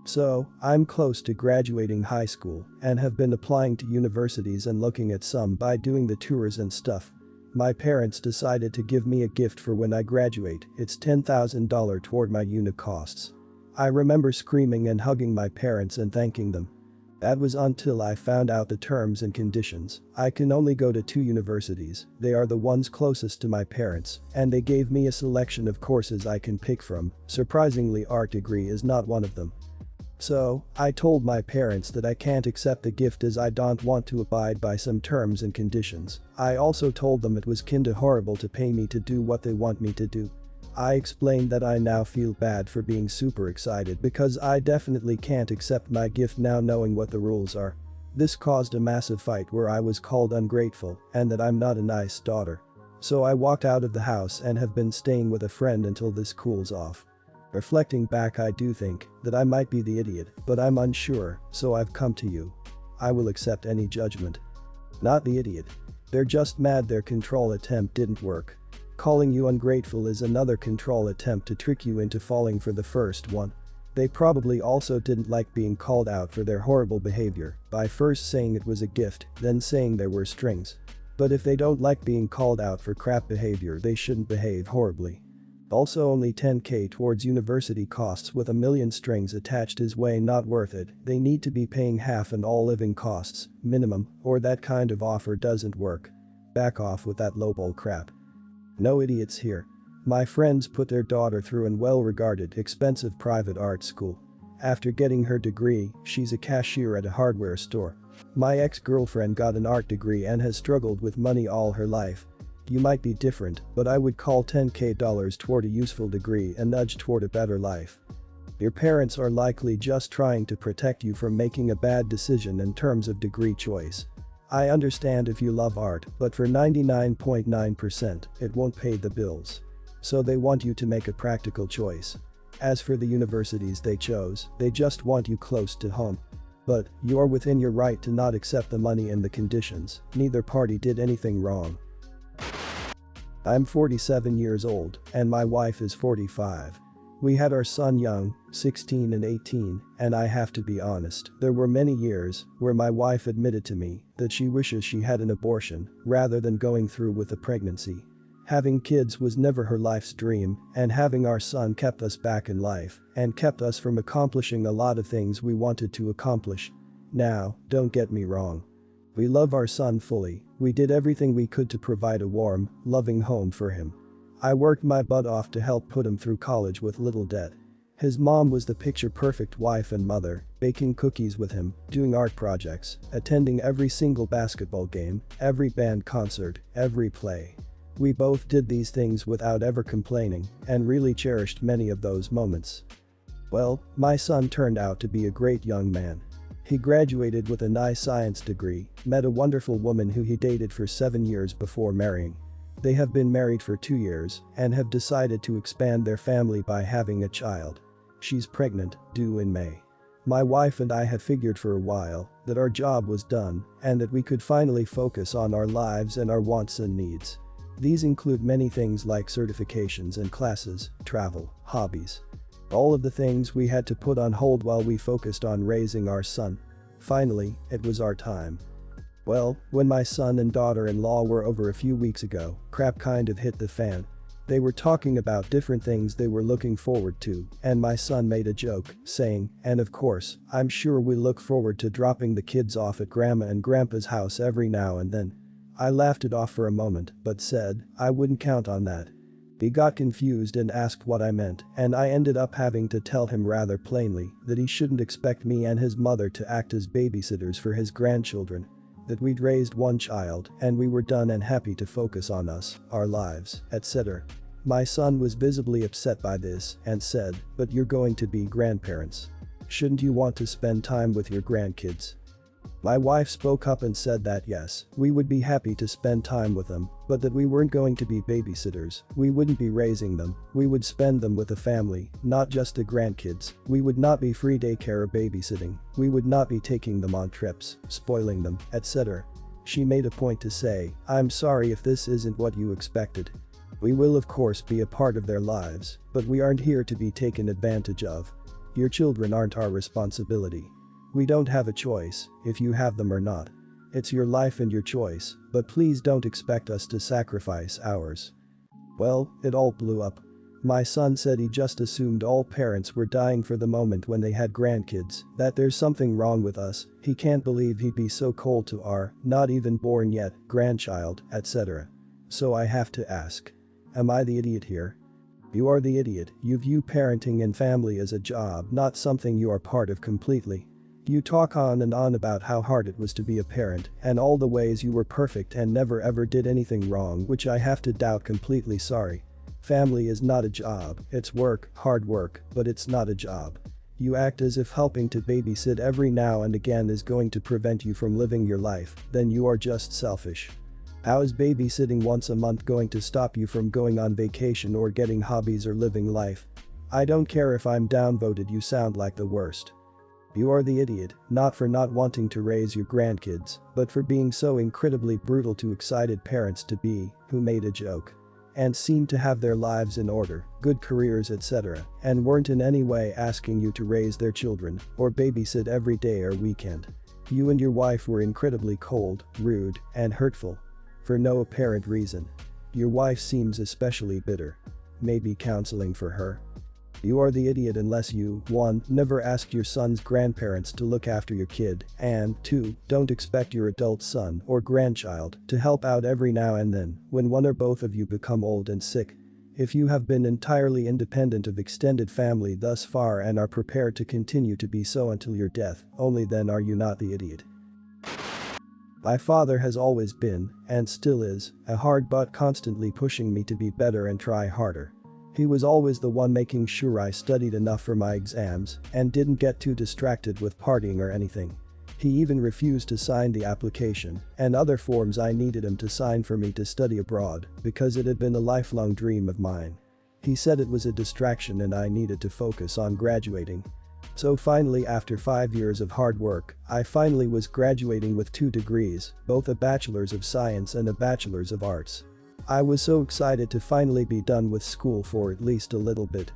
So, I'm close to graduating high school and have been applying to universities and looking at some by doing the tours and stuff. My parents decided to give me a gift for when I graduate. It's $10,000 toward my uni costs. I remember screaming and hugging my parents and thanking them. That was until I found out the terms and conditions. I can only go to 2 universities, they are the ones closest to my parents, and they gave me a selection of courses I can pick from. Surprisingly, art degree is not one of them. So, I told my parents that I can't accept the gift as I don't want to abide by some terms and conditions. I also told them it was kinda horrible to pay me to do what they want me to do. I explained that I now feel bad for being super excited because I definitely can't accept my gift now knowing what the rules are. This caused a massive fight where I was called ungrateful and that I'm not a nice daughter. So I walked out of the house and have been staying with a friend until this cools off. Reflecting back, I do think that I might be the idiot, but I'm unsure, so I've come to you. I will accept any judgment. Not the idiot. They're just mad their control attempt didn't work. Calling you ungrateful is another control attempt to trick you into falling for the first one. They probably also didn't like being called out for their horrible behavior by first saying it was a gift, then saying there were strings. But if they don't like being called out for crap behavior, they shouldn't behave horribly. Also, only $10K towards university costs with a million strings attached is way not worth it. They need to be paying half and all living costs, minimum, or that kind of offer doesn't work. Back off with that lowball crap. No idiots here. My friends put their daughter through an well-regarded, expensive private art school. After getting her degree, she's a cashier at a hardware store. My ex-girlfriend got an art degree and has struggled with money all her life. You might be different, but I would call $10K toward a useful degree a nudge toward a better life. Your parents are likely just trying to protect you from making a bad decision in terms of degree choice. I understand if you love art, but for 99.9%, it won't pay the bills. So they want you to make a practical choice. As for the universities they chose, they just want you close to home. But you're within your right to not accept the money and the conditions. Neither party did anything wrong. I'm 47 years old, and my wife is 45. We had our son young, 16 and 18, and I have to be honest, there were many years where my wife admitted to me that she wishes she had an abortion rather than going through with a pregnancy. Having kids was never her life's dream, and having our son kept us back in life and kept us from accomplishing a lot of things we wanted to accomplish. Now, don't get me wrong. We love our son fully. We did everything we could to provide a warm, loving home for him. I worked my butt off to help put him through college with little debt. His mom was the picture-perfect wife and mother, baking cookies with him, doing art projects, attending every single basketball game, every band concert, every play. We both did these things without ever complaining and really cherished many of those moments. Well, my son turned out to be a great young man. He graduated with a nice science degree, met a wonderful woman who he dated for 7 years before marrying. They have been married for 2 years and have decided to expand their family by having a child. She's pregnant, due in May. My wife and I had figured for a while that our job was done and that we could finally focus on our lives and our wants and needs. These include many things like certifications and classes, travel, hobbies. All of the things we had to put on hold while we focused on raising our son. Finally, it was our time. Well, when my son and daughter-in-law were over a few weeks ago, crap kind of hit the fan. They were talking about different things they were looking forward to, and my son made a joke, saying, "And of course, I'm sure we look forward to dropping the kids off at grandma and grandpa's house every now and then." I laughed it off for a moment, but said, I wouldn't count on that. He got confused and asked what I meant, and I ended up having to tell him rather plainly that he shouldn't expect me and his mother to act as babysitters for his grandchildren. That we'd raised one child and we were done and happy to focus on us, our lives, etc. My son was visibly upset by this and said, "But you're going to be grandparents. Shouldn't you want to spend time with your grandkids?" My wife spoke up and said that yes, we would be happy to spend time with them, but that we weren't going to be babysitters, we wouldn't be raising them, we would spend them with the family, not just the grandkids, we would not be free daycare or babysitting, we would not be taking them on trips, spoiling them, etc. She made a point to say, "I'm sorry if this isn't what you expected. We will of course be a part of their lives, but we aren't here to be taken advantage of. Your children aren't our responsibility. We don't have a choice if you have them or not. It's your life and your choice, but please don't expect us to sacrifice ours." Well, it all blew up. My son said he just assumed all parents were dying for the moment when they had grandkids, that there's something wrong with us, he can't believe he'd be so cold to our, not even born yet, grandchild, etc. So I have to ask. Am I the idiot here? You are the idiot. You view parenting and family as a job, not something you are part of completely. You talk on and on about how hard it was to be a parent and all the ways you were perfect and never ever did anything wrong, which I have to doubt completely. Sorry. Family is not a job, it's work, hard work, but it's not a job. You act as if helping to babysit every now and again is going to prevent you from living your life, then you are just selfish. How is babysitting once a month going to stop you from going on vacation or getting hobbies or living life? I don't care if I'm downvoted, you sound like the worst. You are the idiot, not for not wanting to raise your grandkids, but for being so incredibly brutal to excited parents to be, who made a joke and seemed to have their lives in order, good careers, etc., and weren't in any way asking you to raise their children or babysit every day or weekend. You and your wife were incredibly cold, rude, and hurtful. For no apparent reason. Your wife seems especially bitter. Maybe counseling for her? You are the idiot unless you 1. Never ask your son's grandparents to look after your kid, and 2. Don't expect your adult son or grandchild to help out every now and then when one or both of you become old and sick. If you have been entirely independent of extended family thus far and are prepared to continue to be so until your death, only then are you not the idiot. My father has always been, and still is, a hard butt, constantly pushing me to be better and try harder. He was always the one making sure I studied enough for my exams and didn't get too distracted with partying or anything. He even refused to sign the application and other forms I needed him to sign for me to study abroad because it had been a lifelong dream of mine. He said it was a distraction and I needed to focus on graduating. So finally, after 5 years of hard work, I finally was graduating with 2 degrees, both a Bachelor's of Science and a Bachelor's of Arts. I was so excited to finally be done with school for at least a little bit.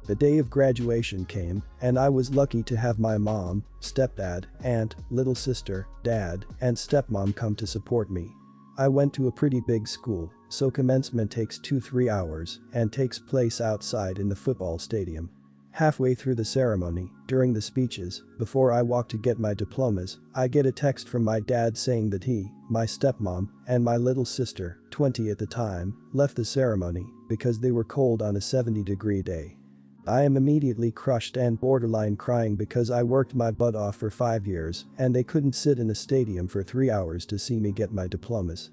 The day of graduation came, and I was lucky to have my mom, stepdad, aunt, little sister, dad, and stepmom come to support me. I went to a pretty big school, so commencement takes 2-3 hours and takes place outside in the football stadium. Halfway through the ceremony, during the speeches, before I walk to get my diplomas, I get a text from my dad saying that he, my stepmom, and my little sister, 20 at the time, left the ceremony because they were cold on a 70-degree day. I am immediately crushed and borderline crying because I worked my butt off for 5 years and they couldn't sit in a stadium for 3 hours to see me get my diplomas.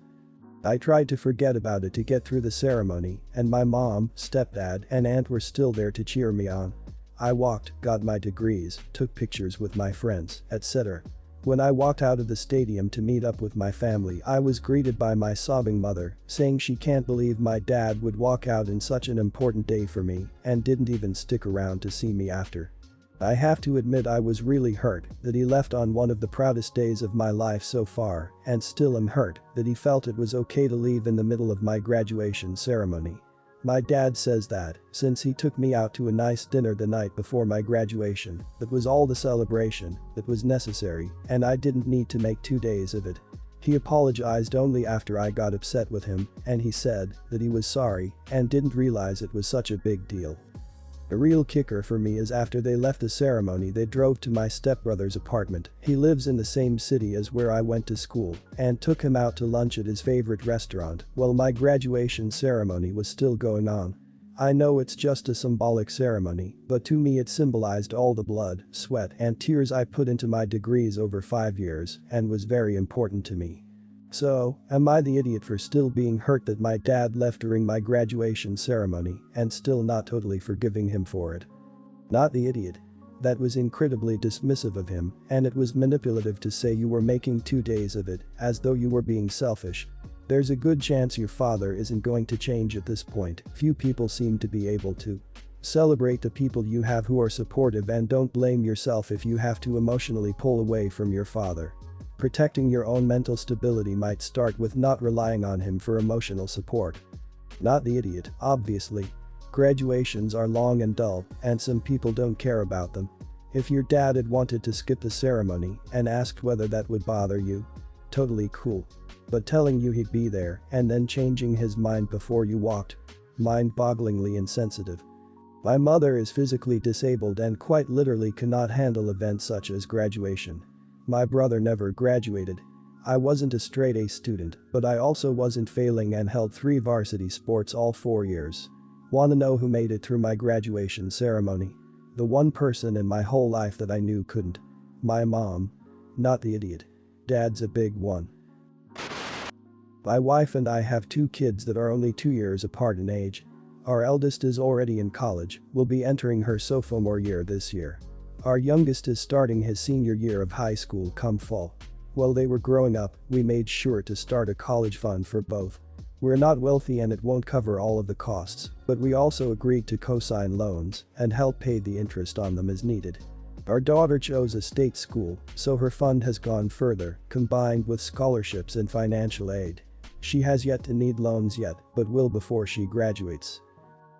I tried to forget about it to get through the ceremony, and my mom, stepdad, and aunt were still there to cheer me on. I walked, got my degrees, took pictures with my friends, etc. When I walked out of the stadium to meet up with my family, I was greeted by my sobbing mother, saying she can't believe my dad would walk out in such an important day for me and didn't even stick around to see me after. I have to admit I was really hurt that he left on one of the proudest days of my life so far, and still am hurt that he felt it was okay to leave in the middle of my graduation ceremony. My dad says that, since he took me out to a nice dinner the night before my graduation, that was all the celebration that was necessary and I didn't need to make 2 days of it. He apologized only after I got upset with him, and he said that he was sorry and didn't realize it was such a big deal. The real kicker for me is after they left the ceremony they drove to my stepbrother's apartment. He lives in the same city as where I went to school, and took him out to lunch at his favorite restaurant while my graduation ceremony was still going on. I know it's just a symbolic ceremony, but to me it symbolized all the blood, sweat, and tears I put into my degrees over 5 years and was very important to me. So, am I the idiot for still being hurt that my dad left during my graduation ceremony and still not totally forgiving him for it? Not the idiot. That was incredibly dismissive of him, and it was manipulative to say you were making 2 days of it, as though you were being selfish. There's a good chance your father isn't going to change at this point. Few people seem to be able to. Celebrate the people you have who are supportive and don't blame yourself if you have to emotionally pull away from your father. Protecting your own mental stability might start with not relying on him for emotional support. Not the idiot, obviously. Graduations are long and dull, and some people don't care about them. If your dad had wanted to skip the ceremony and asked whether that would bother you, totally cool. But telling you he'd be there and then changing his mind before you walked, mind-bogglingly insensitive. My mother is physically disabled and quite literally cannot handle events such as graduation. My brother never graduated. I wasn't a straight A student, but I also wasn't failing and held 3 varsity sports all 4 years. Wanna know who made it through my graduation ceremony? The one person in my whole life that I knew couldn't. My mom. Not the idiot. Dad's a big one. My wife and I have 2 kids that are only 2 years apart in age. Our eldest is already in college, will be entering her sophomore year this year. Our youngest is starting his senior year of high school come fall. While they were growing up, we made sure to start a college fund for both. We're not wealthy and it won't cover all of the costs, but we also agreed to co-sign loans and help pay the interest on them as needed. Our daughter chose a state school, so her fund has gone further, combined with scholarships and financial aid. She has yet to need loans yet, but will before she graduates.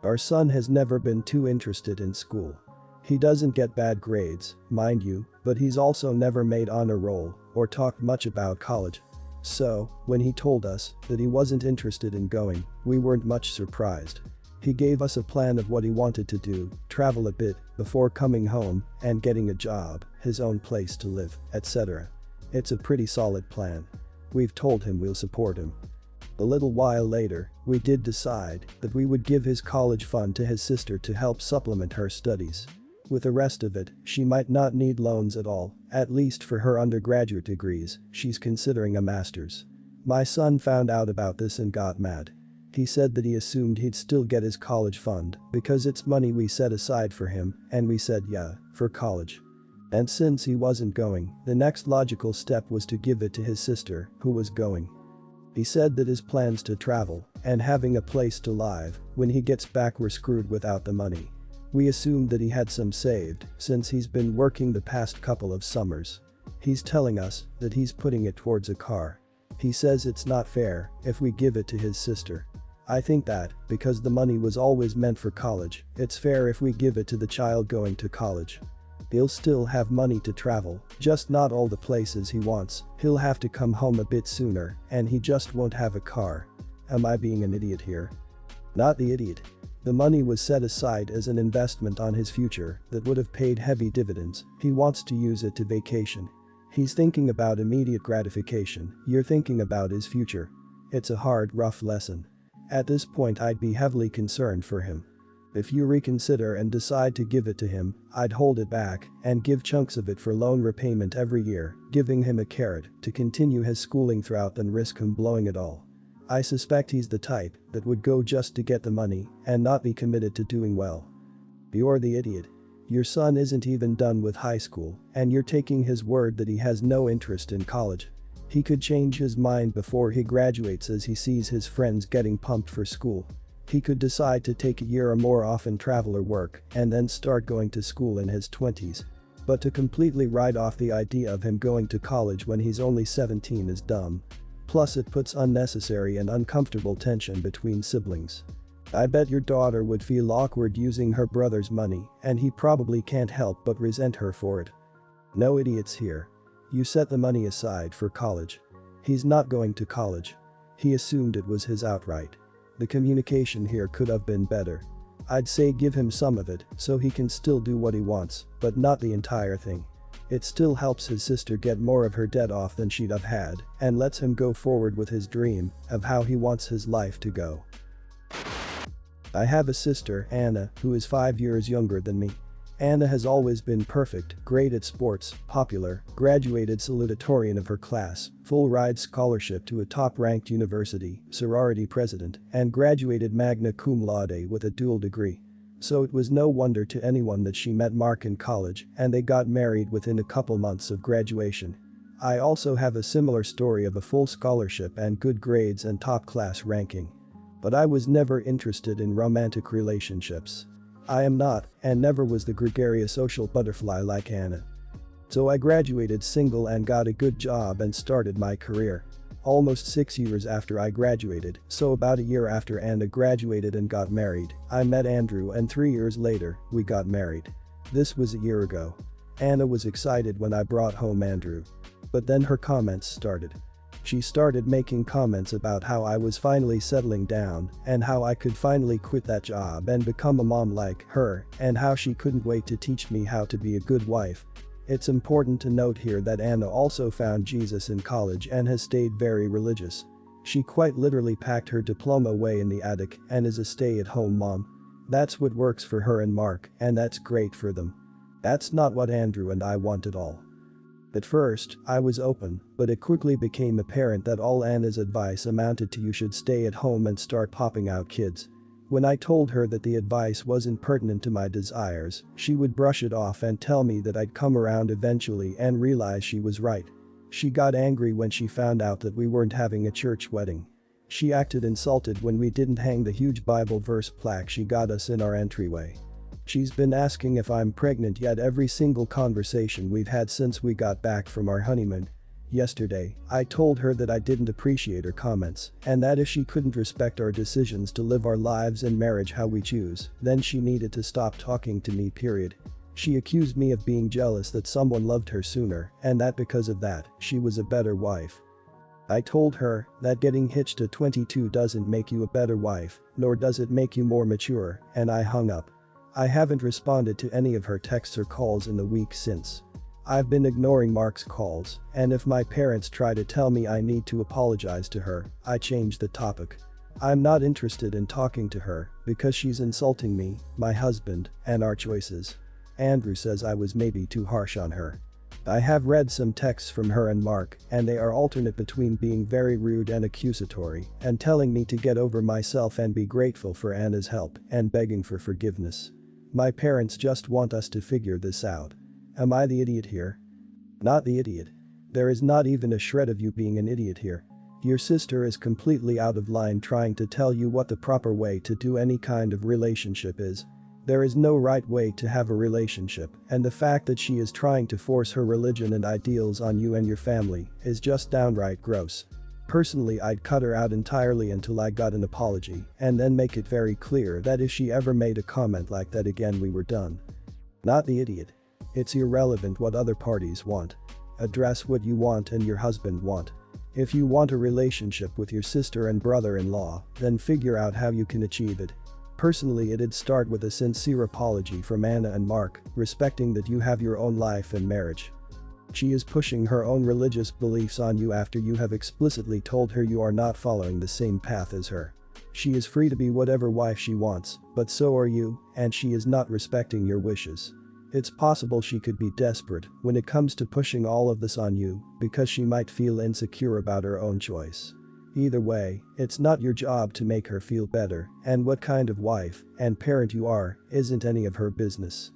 Our son has never been too interested in school. He doesn't get bad grades, mind you, but he's also never made honor roll or talked much about college. So, when he told us that he wasn't interested in going, we weren't much surprised. He gave us a plan of what he wanted to do, travel a bit before coming home and getting a job, his own place to live, etc. It's a pretty solid plan. We've told him we'll support him. A little while later, we did decide that we would give his college fund to his sister to help supplement her studies. With the rest of it, she might not need loans at all, at least for her undergraduate degrees. She's considering a master's. My son found out about this and got mad. He said that he assumed he'd still get his college fund because it's money we set aside for him, and we said yeah, for college. And since he wasn't going, the next logical step was to give it to his sister, who was going. He said that his plans to travel and having a place to live when he gets back were screwed without the money. We assumed that he had some saved since he's been working the past couple of summers. He's telling us that he's putting it towards a car. He says it's not fair if we give it to his sister. I think that, because the money was always meant for college, it's fair if we give it to the child going to college. He'll still have money to travel, just not all the places he wants. He'll have to come home a bit sooner, and he just won't have a car. Am I being an idiot here? Not the idiot. The money was set aside as an investment on his future that would have paid heavy dividends. He wants to use it to vacation. He's thinking about immediate gratification. You're thinking about his future. It's a hard, rough lesson. At this point I'd be heavily concerned for him. If you reconsider and decide to give it to him, I'd hold it back and give chunks of it for loan repayment every year, giving him a carrot to continue his schooling throughout than risk him blowing it all. I suspect he's the type that would go just to get the money and not be committed to doing well. You're the idiot. Your son isn't even done with high school, and you're taking his word that he has no interest in college. He could change his mind before he graduates as he sees his friends getting pumped for school. He could decide to take a year or more off and travel or work and then start going to school in his 20s. But to completely write off the idea of him going to college when he's only 17 is dumb. Plus it puts unnecessary and uncomfortable tension between siblings. I bet your daughter would feel awkward using her brother's money, and he probably can't help but resent her for it. No idiots here. You set the money aside for college. He's not going to college. He assumed it was his outright. The communication here could have been better. I'd say give him some of it so he can still do what he wants, but not the entire thing. It still helps his sister get more of her debt off than she'd have had and lets him go forward with his dream of how he wants his life to go. I have a sister, Anna, who is 5 years younger than me. Anna has always been perfect, great at sports, popular, graduated salutatorian of her class, full ride scholarship to a top-ranked university, sorority president, and graduated magna cum laude with a dual degree. So it was no wonder to anyone that she met Mark in college and they got married within a couple months of graduation. I also have a similar story of a full scholarship and good grades and top-class ranking. But I was never interested in romantic relationships. I am not, and never was, the gregarious social butterfly like Anna. So I graduated single and got a good job and started my career. almost 6 years after I graduated, so about a year after Anna graduated and got married, I met Andrew and 3 years later, we got married. This was a year ago. Anna was excited when I brought home Andrew. But then her comments started. She started making comments about how I was finally settling down and how I could finally quit that job and become a mom like her and how she couldn't wait to teach me how to be a good wife. It's important to note here that Anna also found Jesus in college and has stayed very religious. She quite literally packed her diploma away in the attic and is a stay-at-home mom. That's what works for her and Mark, and that's great for them. That's not what Andrew and I want at all. At first, I was open, but it quickly became apparent that all Anna's advice amounted to you should stay at home and start popping out kids. When I told her that the advice wasn't pertinent to my desires, she would brush it off and tell me that I'd come around eventually and realize she was right. She got angry when she found out that we weren't having a church wedding. She acted insulted when we didn't hang the huge Bible verse plaque she got us in our entryway. She's been asking if I'm pregnant yet every single conversation we've had since we got back from our honeymoon. Yesterday, I told her that I didn't appreciate her comments and that if she couldn't respect our decisions to live our lives and marriage how we choose, then she needed to stop talking to me, period. She accused me of being jealous that someone loved her sooner and that because of that, she was a better wife. I told her that getting hitched at 22 doesn't make you a better wife, nor does it make you more mature, and I hung up. I haven't responded to any of her texts or calls in the week since. I've been ignoring Mark's calls, and if my parents try to tell me I need to apologize to her, I change the topic. I'm not interested in talking to her because she's insulting me, my husband, and our choices. Andrew says I was maybe too harsh on her. I have read some texts from her and Mark, and they are alternate between being very rude and accusatory and telling me to get over myself and be grateful for Anna's help and begging for forgiveness. My parents just want us to figure this out. Am I the idiot here? Not the idiot. There is not even a shred of you being an idiot here. Your sister is completely out of line trying to tell you what the proper way to do any kind of relationship is. There is no right way to have a relationship, and the fact that she is trying to force her religion and ideals on you and your family is just downright gross. Personally, I'd cut her out entirely until I got an apology and then make it very clear that if she ever made a comment like that again we were done. Not the idiot. It's irrelevant what other parties want. Address what you want and your husband want. If you want a relationship with your sister and brother-in-law, then figure out how you can achieve it. Personally, it'd start with a sincere apology from Anna and Mark, respecting that you have your own life and marriage. She is pushing her own religious beliefs on you after you have explicitly told her you are not following the same path as her. She is free to be whatever wife she wants, but so are you, and she is not respecting your wishes. It's possible she could be desperate when it comes to pushing all of this on you because she might feel insecure about her own choice. Either way, it's not your job to make her feel better, and what kind of wife and parent you are isn't any of her business.